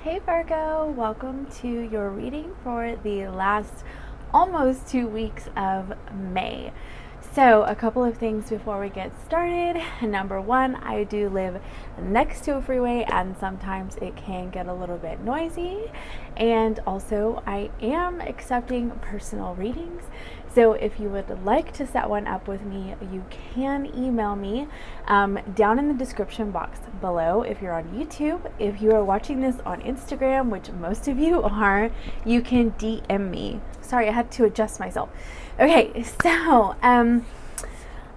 Hey Virgo, welcome to your reading for the last almost 2 weeks of May. So, a couple of things before we get started. Number one, I do live next to a freeway and sometimes it can get a little bit noisy. And also, I am accepting personal readings. So, if you would like to set one up with me, you can email me down in the description box below. If you're on YouTube, if you are watching this on Instagram, which most of you are, you can DM me. Sorry, I had to adjust myself. Okay, so,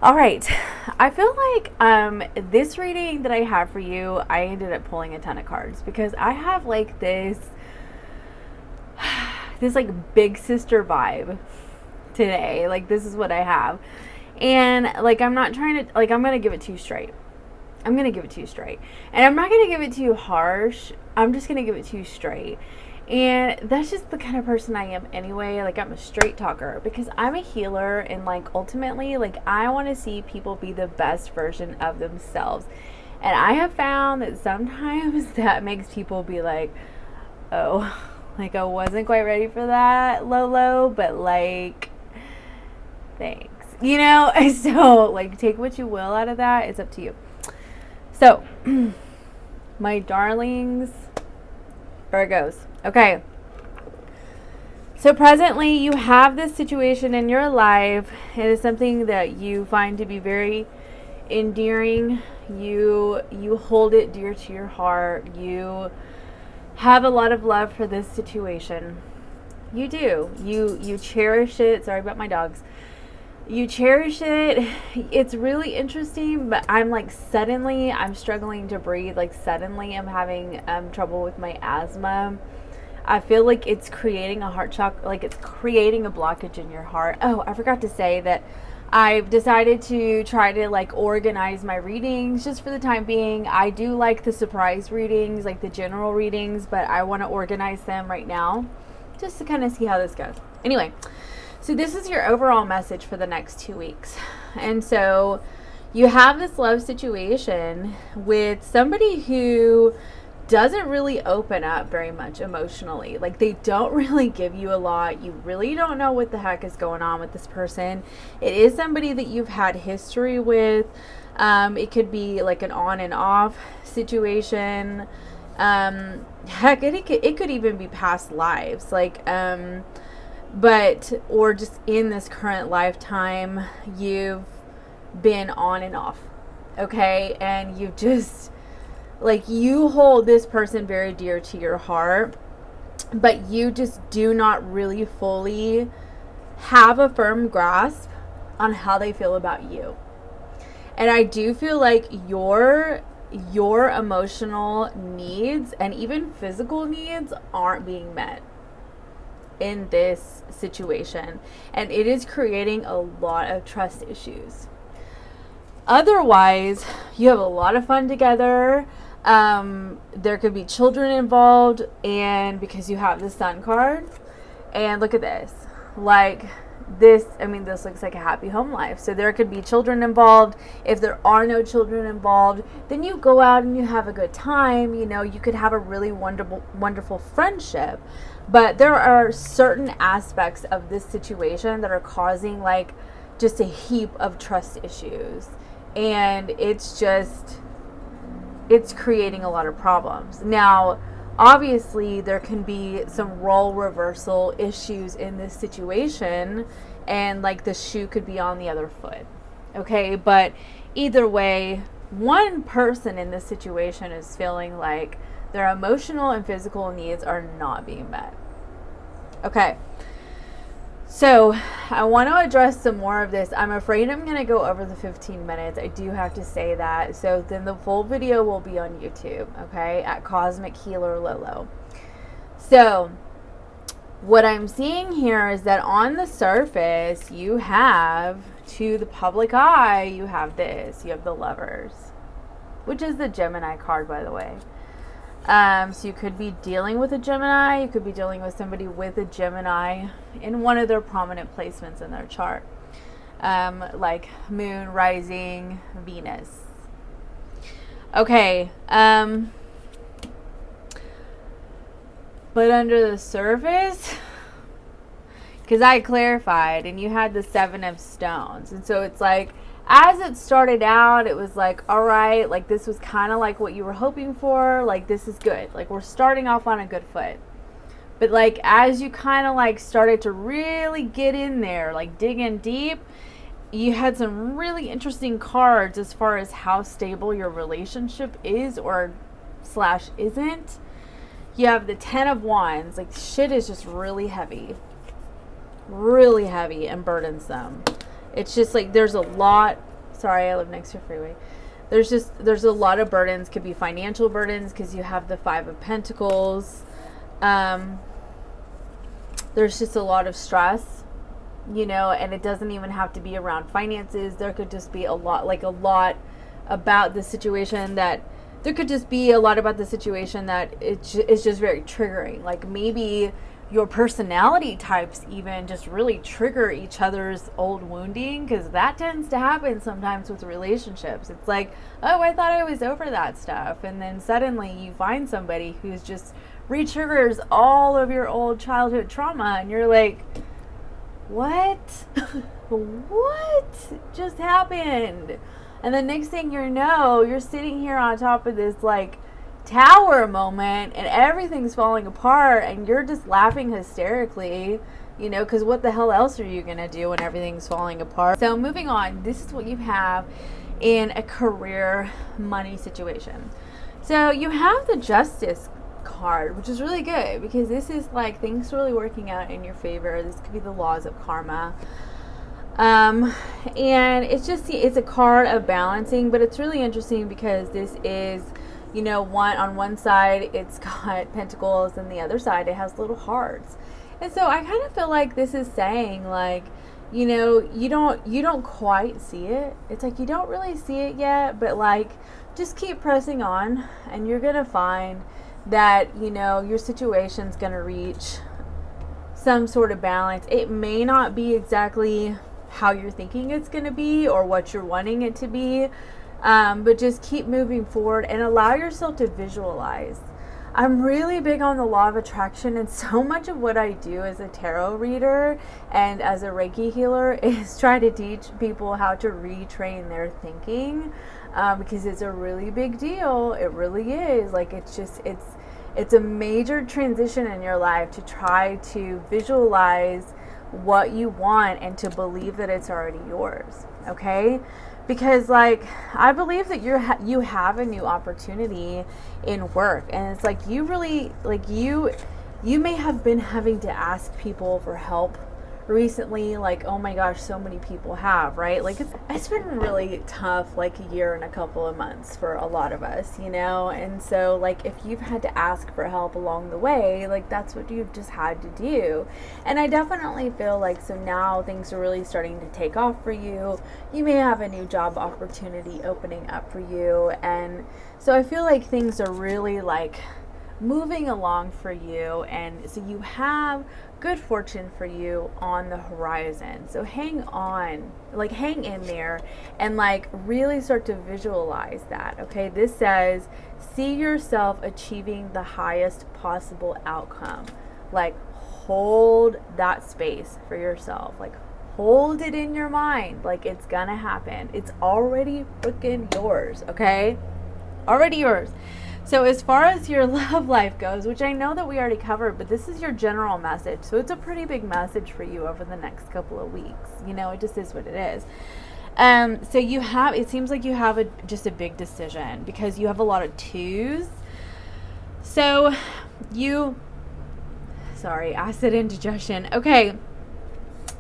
all right. I feel like this reading that I have for you, I ended up pulling a ton of cards because I have like this like big sister vibe today. Like, this is what I have. And like, I'm not trying to, like, I'm going to give it to you straight. I'm going to give it to you straight. And I'm not going to give it to you harsh. I'm just going to give it to you straight. And that's just the kind of person I am anyway. Like, I'm a straight talker because I'm a healer, and like ultimately, like, I want to see people be the best version of themselves. And I have found that sometimes that makes people be like, oh, like, I wasn't quite ready for that, Lolo, but like, thanks. You know? So, like, take what you will out of that. It's up to you. So, my darlings, Virgos. Okay. So presently you have this situation in your life. It is something that you find to be very endearing. You hold it dear to your heart. You have a lot of love for this situation. You do. You cherish it. Sorry about my dogs. You cherish it. It's really interesting, but I'm like, suddenly I'm struggling to breathe. Like, suddenly I'm having trouble with my asthma. I feel like it's creating a heart shock, like it's creating a blockage in your heart. Oh, I forgot to say that I've decided to try to like organize my readings just for the time being. I do like the surprise readings, like the general readings, but I want to organize them right now just to kind of see how this goes. Anyway, so this is your overall message for the next 2 weeks. And so you have this love situation with somebody who doesn't really open up very much emotionally. Like, they don't really give you a lot. You really don't know what the heck is going on with this person. It is somebody that you've had history with. It could be like an on and off situation. Heck, it could even be past lives. Like, but, or just in this current lifetime, you've been on and off. Okay. And you've just, like, you hold this person very dear to your heart, but you just do not really fully have a firm grasp on how they feel about you. And I do feel like your emotional needs and even physical needs aren't being met in this situation. And it is creating a lot of trust issues. Otherwise, you have a lot of fun together. There could be children involved, and because you have the Sun card, and look at this, like this, I mean, this looks like a happy home life. So there could be children involved. If there are no children involved, then you go out and you have a good time. You know, you could have a really wonderful friendship. But there are certain aspects of this situation that are causing like just a heap of trust issues. And it's creating a lot of problems. Now, obviously, there can be some role reversal issues in this situation, and like the shoe could be on the other foot. Okay, but either way, one person in this situation is feeling like their emotional and physical needs are not being met. Okay. So, I want to address some more of this. I'm afraid I'm going to go over the 15 minutes. I do have to say that. So, then the full video will be on YouTube, okay, at Cosmic Healer Lolo. So, what I'm seeing here is that on the surface, you have, to the public eye, you have this. You have the Lovers, which is the Gemini card, by the way. So you could be dealing with a Gemini. You could be dealing with somebody with a Gemini in one of their prominent placements in their chart. Like Moon, Rising, Venus. Okay. But under the surface, because I clarified, and you had the 7 of stones. And so it's like, as it started out, it was like, all right, like this was kind of like what you were hoping for. Like, this is good. Like, we're starting off on a good foot. But like, as you kind of like started to really get in there, like dig in deep, you had some really interesting cards as far as how stable your relationship is or / isn't. You have the 10 of Wands. Like, shit is just really heavy and burdensome. It's just like there's a lot. Sorry, I live next to a freeway. There's a lot of burdens. Could be financial burdens because you have the 5 of Pentacles. There's just a lot of stress, you know, and it doesn't even have to be around finances. There could just be a lot about the situation that it's just very triggering. Like, maybe your personality types even just really trigger each other's old wounding, because that tends to happen sometimes with relationships. It's like, oh, I thought I was over that stuff, and then suddenly you find somebody who's just re-triggers all of your old childhood trauma, and you're like, what? What just happened? And the next thing you know, you're sitting here on top of this like tower moment, and everything's falling apart, and you're just laughing hysterically, you know, because what the hell else are you gonna do when everything's falling apart? So moving on, this is what you have in a career money situation. So you have the Justice card, which is really good, because this is like things really working out in your favor. This could be the laws of karma. And it's a card of balancing, but it's really interesting because this is, you know, on one side it's got pentacles, and the other side it has little hearts. And so I kind of feel like this is saying, like, you know, you don't quite see it. It's like you don't really see it yet, but like, just keep pressing on, and you're gonna find that, you know, your situation's gonna reach some sort of balance. It may not be exactly how you're thinking it's gonna be or what you're wanting it to be, but just keep moving forward and allow yourself to visualize. I'm really big on the law of attraction, and so much of what I do as a tarot reader and as a Reiki healer is try to teach people how to retrain their thinking, because it's a really big deal. It really is. Like, it's a major transition in your life to try to visualize what you want and to believe that it's already yours. Okay? Because, like, I believe that you have a new opportunity in work, and it's like you really, like, you may have been having to ask people for help recently. Like, oh my gosh, so many people have, right? Like, it's been really tough, like a year and a couple of months for a lot of us, you know. And so, like, if you've had to ask for help along the way, like, that's what you've just had to do. And I definitely feel like, so now things are really starting to take off for you. You may have a new job opportunity opening up for you, and so I feel like things are really like moving along for you, and so you have good fortune for you on the horizon. So hang on, like, hang in there, and like really start to visualize that. Okay, this says see yourself achieving the highest possible outcome. Like, hold that space for yourself. Like, hold it in your mind. Like, it's gonna happen. It's already freaking yours. Okay, already yours. So as far as your love life goes, which I know that we already covered, but this is your general message. So it's a pretty big message for you over the next couple of weeks. You know, it just is what it is. So it seems like you have just a big decision, because you have a lot of 2s. So acid indigestion. Okay.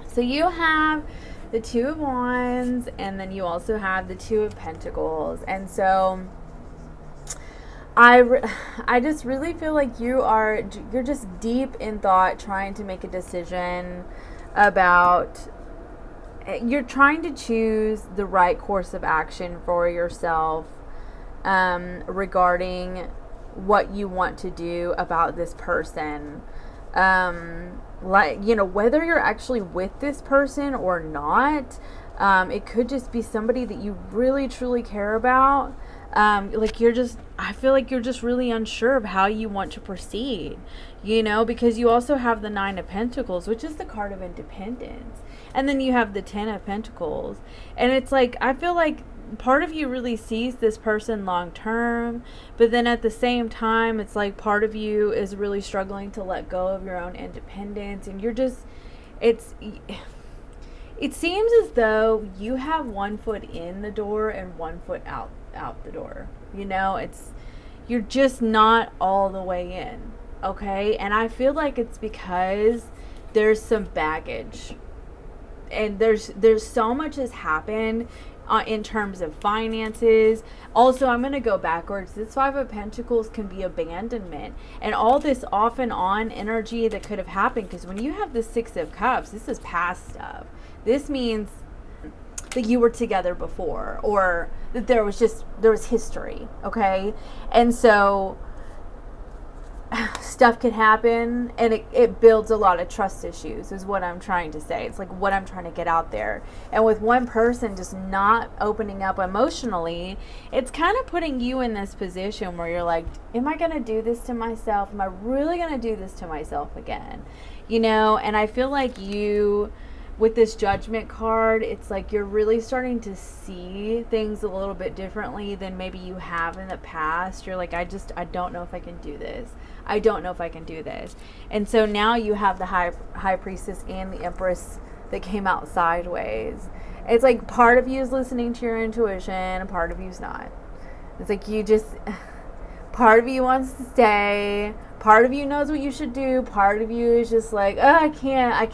So you have the 2 of Wands, and then you also have the 2 of Pentacles. And so I just really feel like you're just deep in thought, trying to make a decision about, you're trying to choose the right course of action for yourself, regarding what you want to do about this person. Like, you know, whether you're actually with this person or not, it could just be somebody that you really truly care about. Like I feel like you're just really unsure of how you want to proceed, because you also have the Nine of Pentacles, which is the card of independence. And then you have the Ten of Pentacles. And it's like, I feel like part of you really sees this person long term, but then at the same time, it's like part of you is really struggling to let go of your own independence. And it seems as though you have one foot in the door and one foot out the door. You're just not all the way in. Okay? And I feel like it's because there's some baggage. And there's so much has happened in terms of finances. Also, I'm going to go backwards. This Five of Pentacles can be abandonment and all this off and on energy that could have happened, because when you have the Six of Cups, this is past stuff. This means that you were together before, or that there was history, okay? And so stuff can happen, and it builds a lot of trust issues, is what I'm trying to say. It's like what I'm trying to get out there. And with one person just not opening up emotionally, it's kind of putting you in this position where you're like, am I going to do this to myself? Am I really going to do this to myself again? And I feel like with this Judgment card, it's like you're really starting to see things a little bit differently than maybe you have in the past. You're like, I don't know if I can do this. I don't know if I can do this. And so now you have the High Priestess and the Empress that came out sideways. It's like part of you is listening to your intuition and part of you is not. It's like part of you wants to stay. Part of you knows what you should do. Part of you is just like, oh, I can't help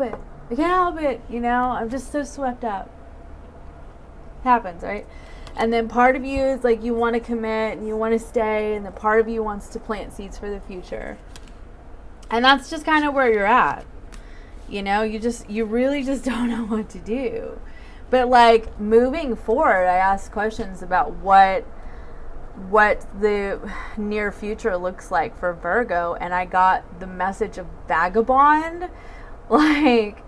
it. I can't help it. I'm just so swept up. Happens, right? And then part of you is like, you want to commit and you want to stay. And then part of you wants to plant seeds for the future. And that's just kind of where you're at. You really just don't know what to do. But like moving forward, I asked questions about what the near future looks like for Virgo, and I got the message of vagabond. Like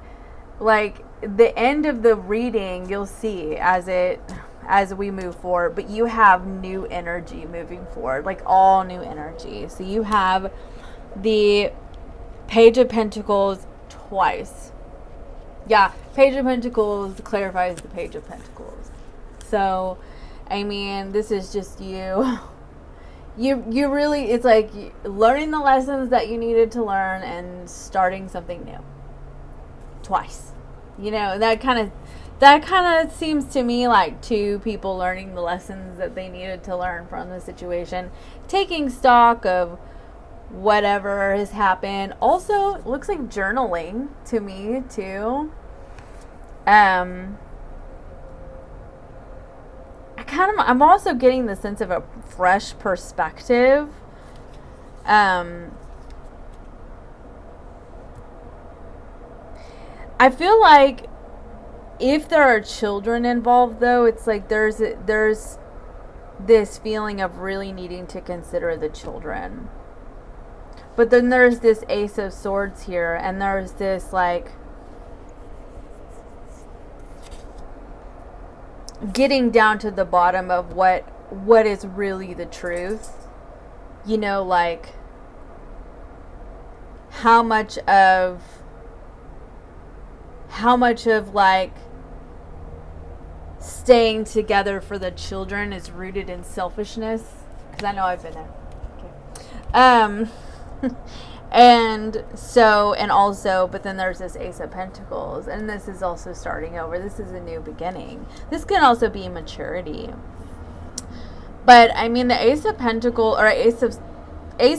the end of the reading, you'll see as we move forward, but you have new energy moving forward, like all new energy. So you have the Page of Pentacles twice. Yeah, Page of Pentacles clarifies the Page of Pentacles. So I mean, this is just you really, it's like learning the lessons that you needed to learn and starting something new twice. That kind of seems to me like two people learning the lessons that they needed to learn from the situation, taking stock of whatever has happened. Also, it looks like journaling to me too. I'm also getting the sense of a fresh perspective. I feel like if there are children involved, though, it's like there's this feeling of really needing to consider the children. But then there's this Ace of Swords here, and there's this like getting down to the bottom of what is really the truth. Like how much of like staying together for the children is rooted in selfishness, because I know I've been there. Okay. And also, but then there's this Ace of Pentacles, and this is also starting over. This is a new beginning. This can also be maturity. But I mean, the Ace of Pentacles or Ace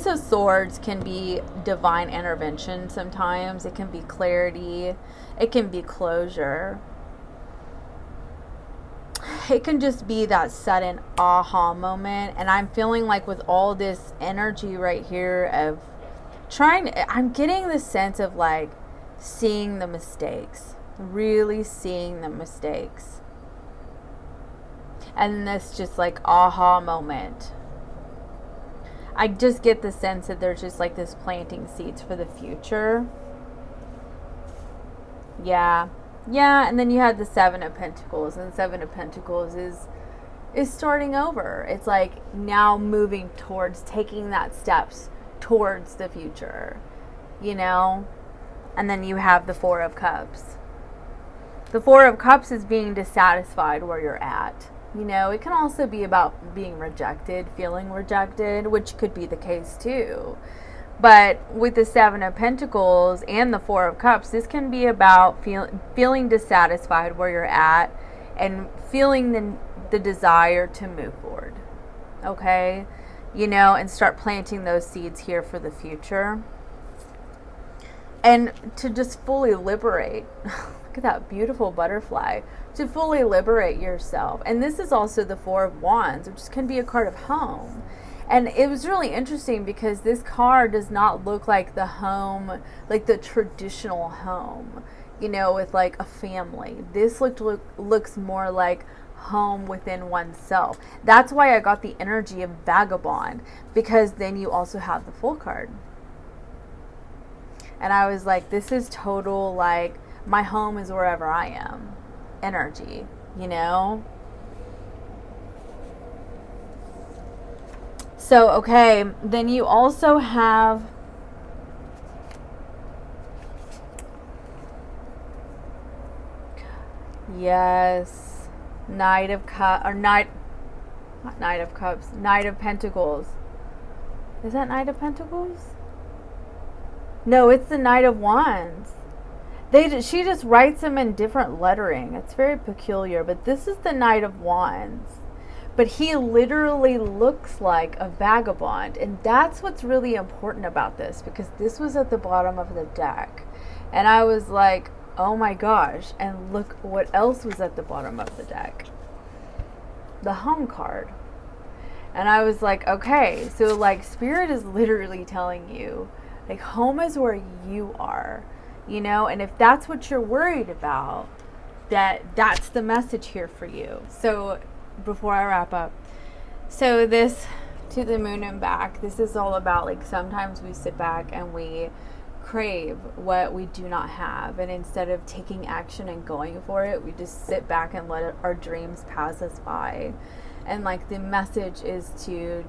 of Swords can be divine intervention sometimes. It can be clarity. It can be closure. It can just be that sudden aha moment. And I'm feeling like with all this energy right here of I'm getting the sense of like seeing the mistakes, really seeing the mistakes. And this just like aha moment. I just get the sense that there's just like this planting seeds for the future. Yeah. And then you have the Seven of Pentacles, and the Seven of Pentacles is starting over. It's like now moving towards taking that steps towards the future, you know? And then you have the Four of Cups. The Four of Cups is being dissatisfied where you're at. You know, it can also be about being rejected, feeling rejected, which could be the case too. But with the Seven of Pentacles and the Four of Cups, this can be about feeling dissatisfied where you're at and feeling the desire to move forward. Okay? You know, and start planting those seeds here for the future. And to just fully liberate. Look at that beautiful butterfly. To fully liberate yourself. And this is also the Four of Wands, which can be a card of home. And it was really interesting because this card does not look like the home, like the traditional home, you know, with like a family. This looks more like home within oneself. That's why I got the energy of vagabond, because then you also have the Fool card. And I was like, this is total, like, my home is wherever I am energy, you know? So, okay, then you also have yes, Knight of Cups, or not Knight of Cups, Knight of Pentacles. Is that Knight of Pentacles? No, it's the Knight of Wands. She just writes them in different lettering. It's very peculiar, but this is the Knight of Wands. But he literally looks like a vagabond. And that's what's really important about this, because this was at the bottom of the deck. And I was like, oh my gosh. And look what else was at the bottom of the deck. The Home card. And I was like, okay, so like Spirit is literally telling you, like, home is where you are, you know? And if that's what you're worried about, that's the message here for you. So before I wrap up, so this to the moon and back, this is all about, like, sometimes we sit back and we crave what we do not have, and instead of taking action and going for it, we just sit back and let our dreams pass us by. And like the message is to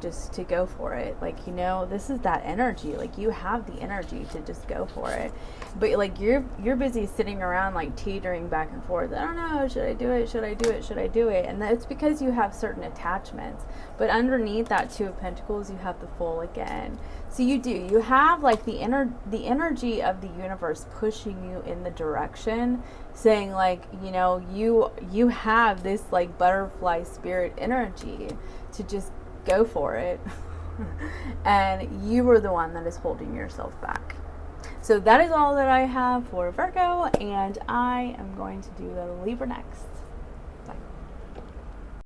go for it. Like, you know, this is that energy. Like, you have the energy to just go for it. But like you're busy sitting around like teetering back and forth. I don't know, should I do it? Should I do it? Should I do it? And that's because you have certain attachments. But underneath that Two of Pentacles, you have the Fool again. So you have like the energy of the universe pushing you in the direction, saying like, you know, you have this like butterfly spirit energy to just go for it. And you are the one that is holding yourself back. So that is all that I have for Virgo, and I am going to do the Libra next. Bye.